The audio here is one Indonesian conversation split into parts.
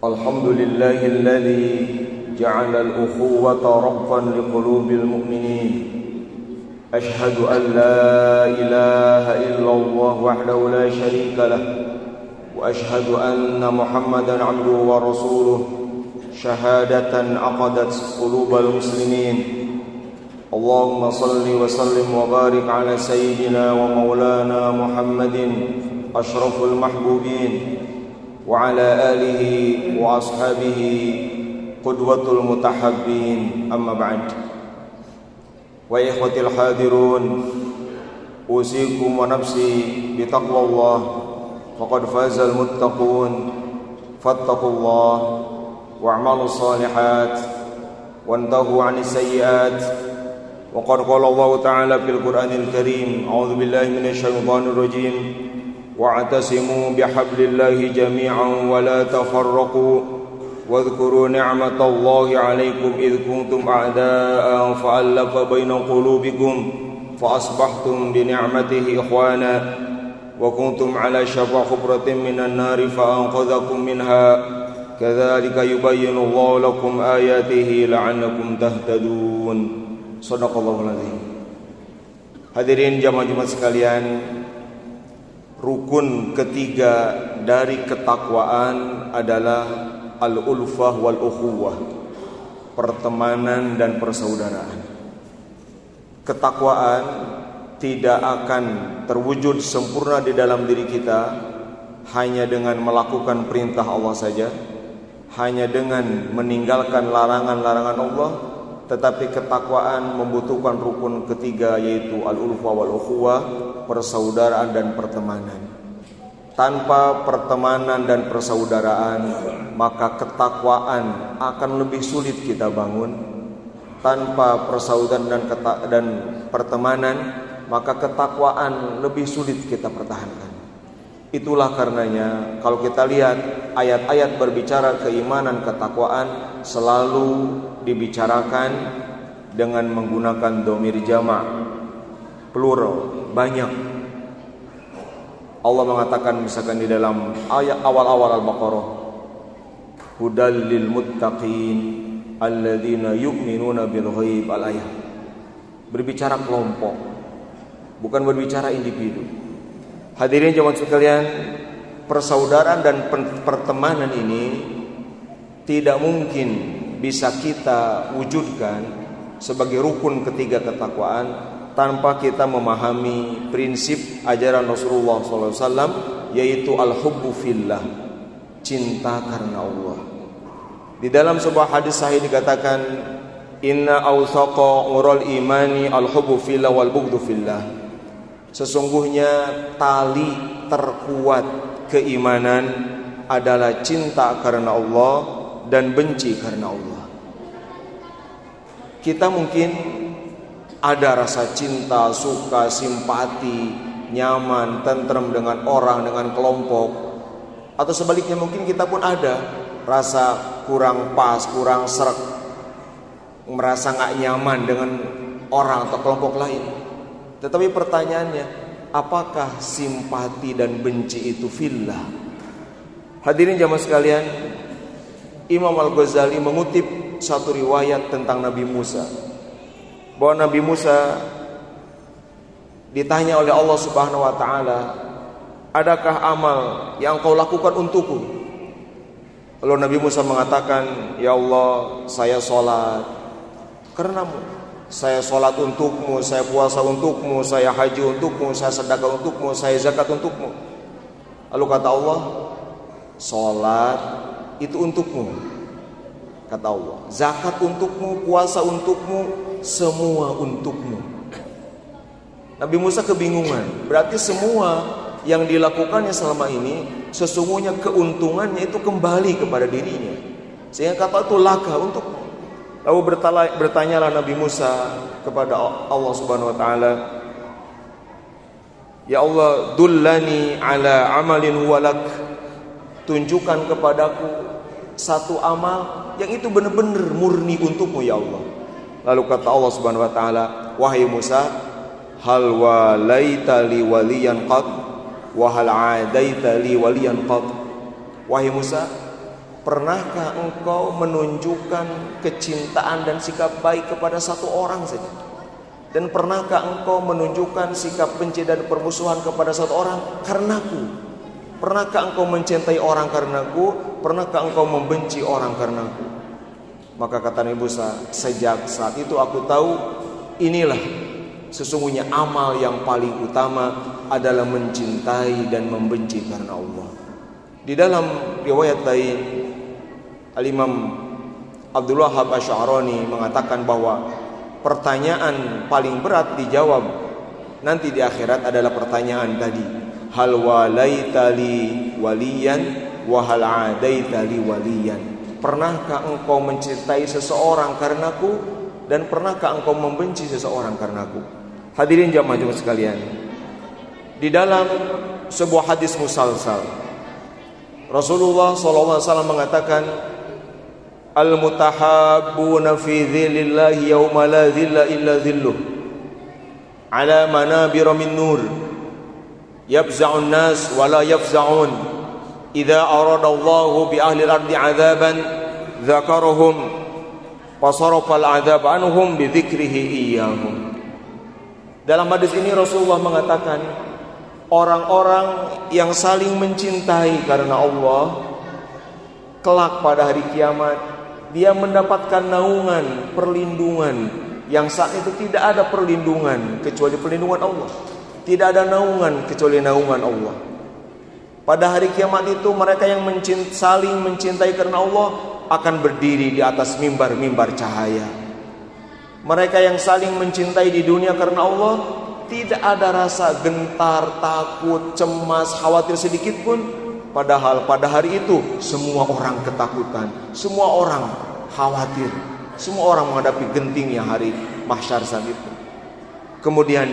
الحمد لله الذي جعل الأخوة ربا لقلوب المؤمنين أشهد أن لا إله إلا الله وحده لا شريك له وأشهد أن محمدا عبده ورسوله شهادة عقدت قلوب المسلمين اللهم صل وسلم وبارك على سيدنا ومولانا محمد أشرف المحبوبين وعلى آله وأصحابه قدوة المتحبين أما بعد وإخوتي الحاضرون أوصيكم ونفسي بتقوى الله فقد فاز المتقون فاتقوا الله واعملوا الصالحات وانتهوا عن السيئات وقد قال الله تعالى في القرآن الكريم أعوذ بالله من الشيطان الرجيم واعتصموا بحبل الله جميعا ولا تفرقوا واذكروا نعمة الله عليكم إذ كنتم أعداء فألف بين قلوبكم فأصبحتم بنعمته إخوانا وكنتم على شفا حفرة من النار فأنقذكم منها كذلك يبين الله لكم آياته لعلكم تهتدون Sadaqallahul Azim. Hadirin jamaah Jumat sekalian, rukun ketiga dari ketakwaan adalah al-ulfah wal ukhuwah, pertemanan dan persaudaraan. Ketakwaan tidak akan terwujud sempurna di dalam diri kita hanya dengan melakukan perintah Allah saja, hanya dengan meninggalkan larangan-larangan Allah, tetapi ketakwaan membutuhkan rukun ketiga yaitu al-ulfah wal ukhuwah, persaudaraan dan pertemanan. Tanpa pertemanan dan persaudaraan, maka ketakwaan akan lebih sulit kita bangun. Tanpa persaudaraan dan pertemanan, maka ketakwaan lebih sulit kita pertahankan. Itulah karenanya kalau kita lihat ayat-ayat berbicara keimanan ketakwaan selalu dibicarakan dengan menggunakan dhamir jama', plural, banyak. Allah mengatakan misalkan di dalam ayat awal-awal Al-Baqarah, hudal lil muttaqin alladzina yu'minuna bil ghaib, al-ayat. Berbicara kelompok, bukan berbicara individu. Hadirin jemaah sekalian, persaudaraan dan pertemanan ini tidak mungkin bisa kita wujudkan sebagai rukun ketiga ketakwaan tanpa kita memahami prinsip ajaran Rasulullah SAW, yaitu al-hubbu fillah, cinta karena Allah. Di dalam sebuah hadis sahih dikatakan, inna awthaqa ural imani al-hubbu fillah wal bughdu fillah. Sesungguhnya tali terkuat keimanan adalah cinta karena Allah dan benci karena Allah. Kita mungkin ada rasa cinta, suka, simpati, nyaman, tentrem dengan orang, dengan kelompok. Atau sebaliknya mungkin kita pun ada rasa kurang pas, kurang sreg, merasa gak nyaman dengan orang atau kelompok lain. Tetapi pertanyaannya, apakah simpati dan benci itu fillah? Hadirin jamaah sekalian, Imam Al-Ghazali mengutip satu riwayat tentang Nabi Musa, bahwa Nabi Musa ditanya oleh Allah Subhanahu wa taala, adakah amal yang kau lakukan untukku? Lalu Nabi Musa mengatakan, ya Allah, saya sholat karenamu, saya sholat untukmu, saya puasa untukmu, saya haji untukmu, saya sedekah untukmu, saya zakat untukmu. Lalu kata Allah, sholat itu untukmu, kata Allah, zakat untukmu, puasa untukmu, semua untukmu. Nabi Musa kebingungan, berarti semua yang dilakukannya selama ini sesungguhnya keuntungannya itu kembali kepada dirinya, sehingga kata itu laka untukmu. Lalu bertanyalah Nabi Musa kepada Allah Subhanahu wa taala, ya Allah, dullani ala amalin walak, tunjukkan kepadaku satu amal yang itu benar-benar murni untukmu ya Allah. Lalu kata Allah Subhanahu wa taala, wahai Musa, hal walaita li waliyan qad wa hal adaita li waliyan qad. Wahai Musa, Pernahkah engkau menunjukkan kecintaan dan sikap baik kepada satu orang saja? Dan pernahkah engkau menunjukkan sikap benci dan permusuhan kepada satu orang karenaku? Pernahkah engkau mencintai orang karenaku? Pernahkah engkau membenci orang karenaku? Maka kata Nabi Musa, sejak saat itu aku tahu inilah sesungguhnya amal yang paling utama adalah mencintai dan membenci karena Allah. Di dalam riwayat lain, Al-Imam Abdul Wahhab Asy'arani mengatakan bahwa pertanyaan paling berat dijawab nanti di akhirat adalah pertanyaan tadi, hal walaita li waliyan wa hal adaita li waliyan. Pernahkah engkau mencintai seseorang karenaku dan pernahkah engkau membenci seseorang karenaku? Hadirin jamaah Jumat sekalian, di dalam sebuah hadis musalsal Rasulullah SAW mengatakan, al-mutahabbuna fi dhillillahi yawma la dhilla illa dhilluh ala manabira min nur yafza'un nas wa la yafza'un idza arada Allahu bi ahli al-ardi 'adzaban dzakarahum wa sarafa al-'adzab anhum bi dzikrihi iyyahum. Dalam hadis ini Rasulullah mengatakan, orang-orang yang saling mencintai karena Allah kelak pada hari kiamat dia mendapatkan naungan, perlindungan yang saat itu tidak ada perlindungan kecuali perlindungan Allah. Tidak ada naungan kecuali naungan Allah. Pada hari kiamat itu mereka yang saling mencintai karena Allah akan berdiri di atas mimbar-mimbar cahaya. Mereka yang saling mencintai di dunia karena Allah tidak ada rasa gentar, takut, cemas, khawatir sedikit pun. Padahal pada hari itu semua orang ketakutan, semua orang khawatir, semua orang menghadapi gentingnya hari mahsyar saat itu. Kemudian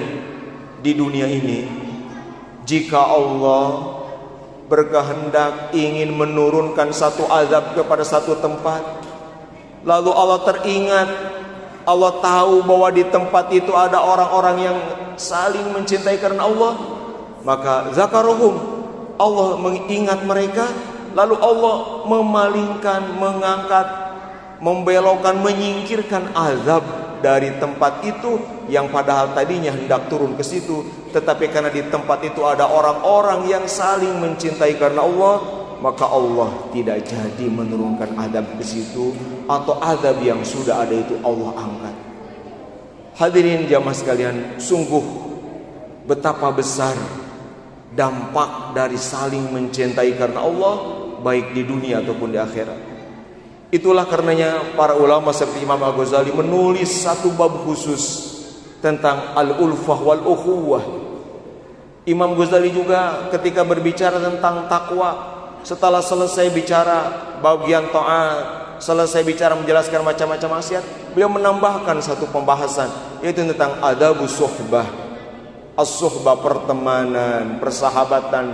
di dunia ini, jika Allah berkehendak ingin menurunkan satu azab kepada satu tempat, lalu Allah teringat, Allah tahu bahwa di tempat itu ada orang-orang yang saling mencintai karena Allah, maka zakarohum, Allah mengingat mereka, lalu Allah memalingkan, mengangkat, membelokkan, menyingkirkan azab dari tempat itu yang padahal tadinya hendak turun ke situ, tetapi karena di tempat itu ada orang-orang yang saling mencintai karena Allah, maka Allah tidak jadi menurunkan azab ke situ, atau azab yang sudah ada itu Allah angkat. Hadirin jamaah sekalian, sungguh betapa besar dampak dari saling mencintai karena Allah, baik di dunia ataupun di akhirat. Itulah karenanya para ulama seperti Imam Al-Ghazali menulis satu bab khusus tentang al-ulfah wal ukhuwah. Imam Ghazali juga ketika berbicara tentang takwa, setelah selesai bicara bagian taat, selesai bicara menjelaskan macam-macam maksiat, beliau menambahkan satu pembahasan, yaitu tentang adabus suhbah. As-suhbah, pertemanan, persahabatan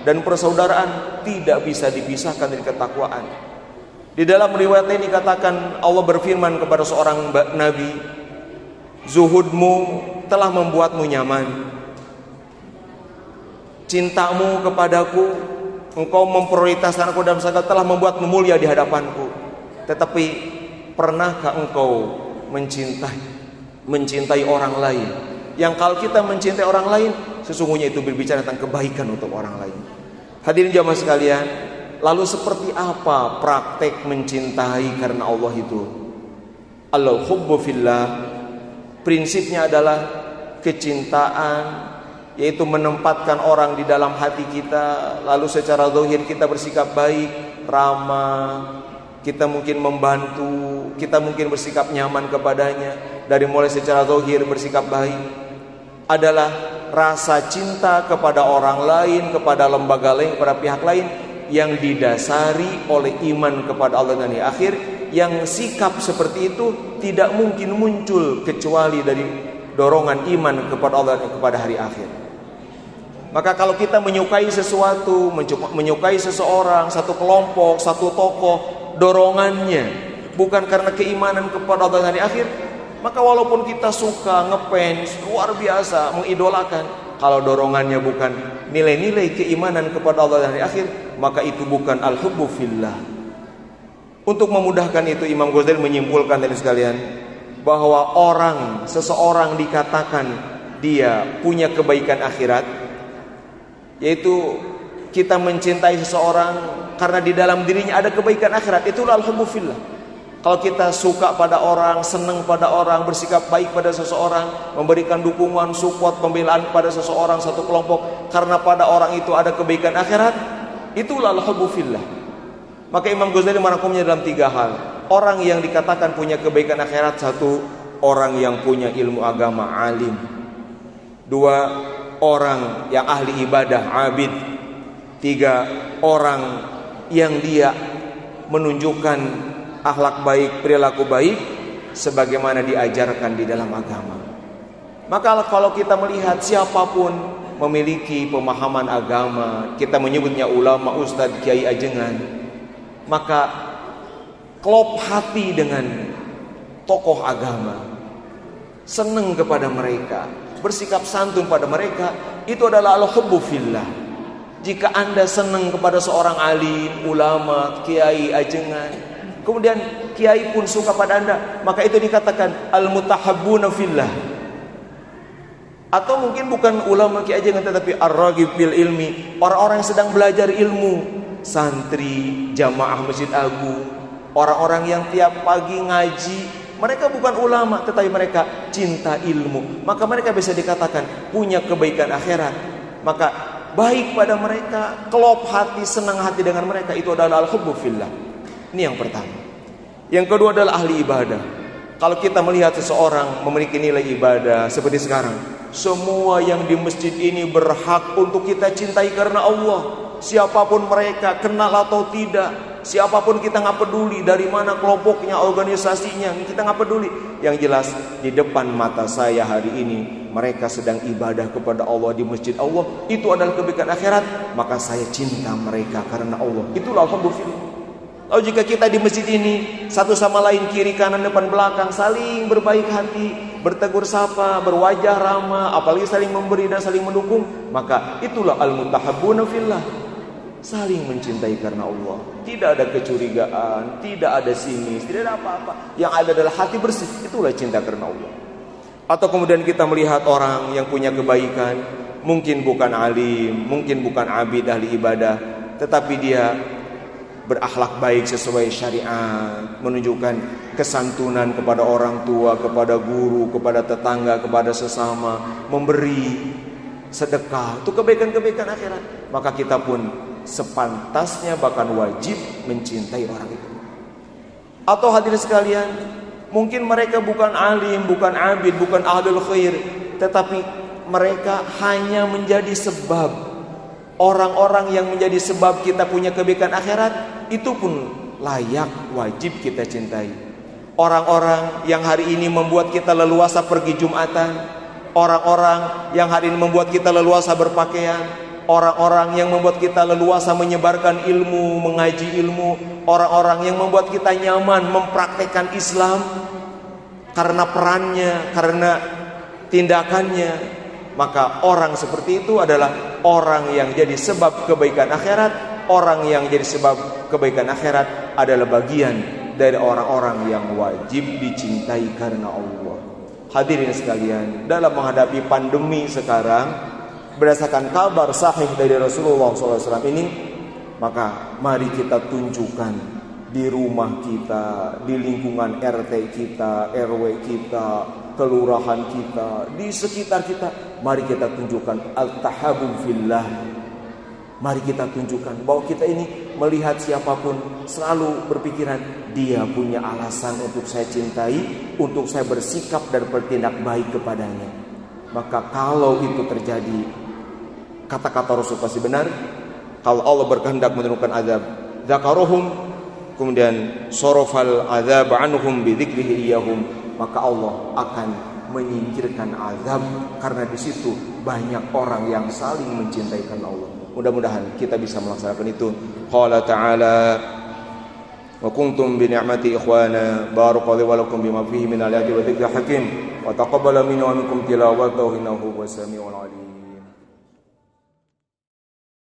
dan persaudaraan tidak bisa dipisahkan dari ketakwaan. Di dalam riwayat ini dikatakan Allah berfirman kepada seorang nabi, zuhudmu telah membuatmu nyaman, cintamu kepadaku, engkau memprioritaskan aku dalam segala, telah membuatmu mulia di hadapanku. Tetapi pernahkah engkau mencintai orang lain? Yang kalau kita mencintai orang lain, sesungguhnya itu berbicara tentang kebaikan untuk orang lain. Hadirin jamaah sekalian, lalu seperti apa praktek mencintai karena Allah itu? Al-hubbu fillah, prinsipnya adalah kecintaan, yaitu menempatkan orang di dalam hati kita, lalu secara zahir kita bersikap baik, ramah, kita mungkin membantu, kita mungkin bersikap nyaman kepadanya. Dari mulai secara zahir bersikap baik adalah rasa cinta kepada orang lain, kepada lembaga lain, kepada pihak lain yang didasari oleh iman kepada Allah dan hari akhir, yang sikap seperti itu tidak mungkin muncul kecuali dari dorongan iman kepada Allah dan kepada hari akhir. Maka kalau kita menyukai sesuatu, menyukai seseorang, satu kelompok, satu tokoh, dorongannya bukan karena keimanan kepada Allah dan hari akhir, maka walaupun kita suka, ngefans, luar biasa, mengidolakan, kalau dorongannya bukan nilai-nilai keimanan kepada Allah dan hari akhir, maka itu bukan al-hubbu fillah. Untuk memudahkan itu, Imam Ghazali menyimpulkan dari sekalian bahwa seseorang dikatakan dia punya kebaikan akhirat, yaitu kita mencintai seseorang karena di dalam dirinya ada kebaikan akhirat. Itulah al-hubbu fillah. Kalau kita suka pada orang, senang pada orang, bersikap baik pada seseorang, memberikan dukungan, support, pembelaan pada seseorang, satu kelompok, karena pada orang itu ada kebaikan akhirat, itulah al-hubbu fillah. Maka Imam Ghazali merangkumnya dalam 3 hal. Orang yang dikatakan punya kebaikan akhirat, 1, orang yang punya ilmu agama, alim. 2, orang yang ahli ibadah, abid. 3, orang yang dia menunjukkan akhlak baik, perilaku baik sebagaimana diajarkan di dalam agama. Maka kalau kita melihat siapapun memiliki pemahaman agama, kita menyebutnya ulama, ustadz, kiai, ajengan, maka klop hati dengan tokoh agama, senang kepada mereka, bersikap santun pada mereka, itu adalah al-hubbu fillah. Jika Anda senang kepada seorang alim, ulama, kiai, ajengan, kemudian kiai pun suka pada Anda, maka itu dikatakan al-mutahabbuna fillah. Atau mungkin bukan ulama, kiai, ajengan, tetapi ar-raghib fil ilmi, orang-orang yang sedang belajar ilmu, santri, jamaah Masjid Agung, orang-orang yang tiap pagi ngaji, mereka bukan ulama tetapi mereka cinta ilmu, maka mereka bisa dikatakan punya kebaikan akhirat. Maka baik pada mereka, kelop hati, senang hati dengan mereka, itu adalah al-hubbu fillah. Ini yang pertama. Yang kedua adalah ahli ibadah. Kalau kita melihat seseorang memiliki nilai ibadah seperti sekarang, semua yang di masjid ini berhak untuk kita cintai karena Allah. Siapapun mereka, kenal atau tidak, siapapun kita nggak peduli dari mana kelompoknya, organisasinya, kita nggak peduli. Yang jelas di depan mata saya hari ini mereka sedang ibadah kepada Allah di masjid Allah, itu adalah kebaikan akhirat, maka saya cinta mereka karena Allah. Itulah alhamdulillah. Lalu jika kita di masjid ini satu sama lain, kiri kanan depan belakang, saling berbaik hati, bertegur sapa, berwajah ramah, apalagi saling memberi dan saling mendukung, maka itulah al-mutahabbuna fillah. Saling mencintai karena Allah. Tidak ada kecurigaan, tidak ada sinis, tidak ada apa-apa. Yang ada adalah hati bersih. Itulah cinta karena Allah. Atau kemudian kita melihat orang yang punya kebaikan, mungkin bukan alim, mungkin bukan abid, ahli ibadah, tetapi dia berakhlak baik sesuai syariat, menunjukkan kesantunan kepada orang tua, kepada guru, kepada tetangga, kepada sesama, memberi sedekah, itu kebaikan-kebaikan akhirat. Maka kita pun sepantasnya bahkan wajib mencintai orang itu. Atau hadirin sekalian, mungkin mereka bukan alim, bukan abid, bukan ahlul khair, tetapi mereka hanya menjadi sebab. Orang-orang yang menjadi sebab kita punya kebaikan akhirat, itu pun layak, wajib kita cintai. Orang-orang yang hari ini membuat kita leluasa pergi Jumatan, orang-orang yang hari ini membuat kita leluasa berpakaian, orang-orang yang membuat kita leluasa menyebarkan ilmu, mengaji ilmu, orang-orang yang membuat kita nyaman mempraktekkan Islam karena perannya, karena tindakannya, maka orang seperti itu adalah orang yang jadi sebab kebaikan akhirat. Orang yang jadi sebab kebaikan akhirat adalah bagian dari orang-orang yang wajib dicintai karena Allah. Hadirin sekalian, dalam menghadapi pandemi sekarang, berdasarkan kabar sahih dari Rasulullah SAW ini, maka mari kita tunjukkan di rumah kita, di lingkungan RT kita, RW kita, kelurahan kita, di sekitar kita, mari kita tunjukkan al-tahabbub fillah. Mari kita tunjukkan bahwa kita ini melihat siapapun selalu berpikiran dia punya alasan untuk saya cintai, untuk saya bersikap dan bertindak baik kepadanya. Maka kalau itu terjadi, kata-kata Rasul pasti benar. Kalau Allah berkehendak menurunkan azab, dzakaruhum, kemudian sorofal azab anhum bidzikrihi iyahum, maka Allah akan menyingkirkan azab karena di situ banyak orang yang saling mencintai karena Allah. Mudah-mudahan kita bisa melaksanakan itu. Qala ta'ala wa kuntum bi ni'mati ikhwana barakallahu wa lakum bima fihi min al-ayati wa dhikril hakim wa taqabbala minna wa minkum tilawatahu innahu huwas samiul alim.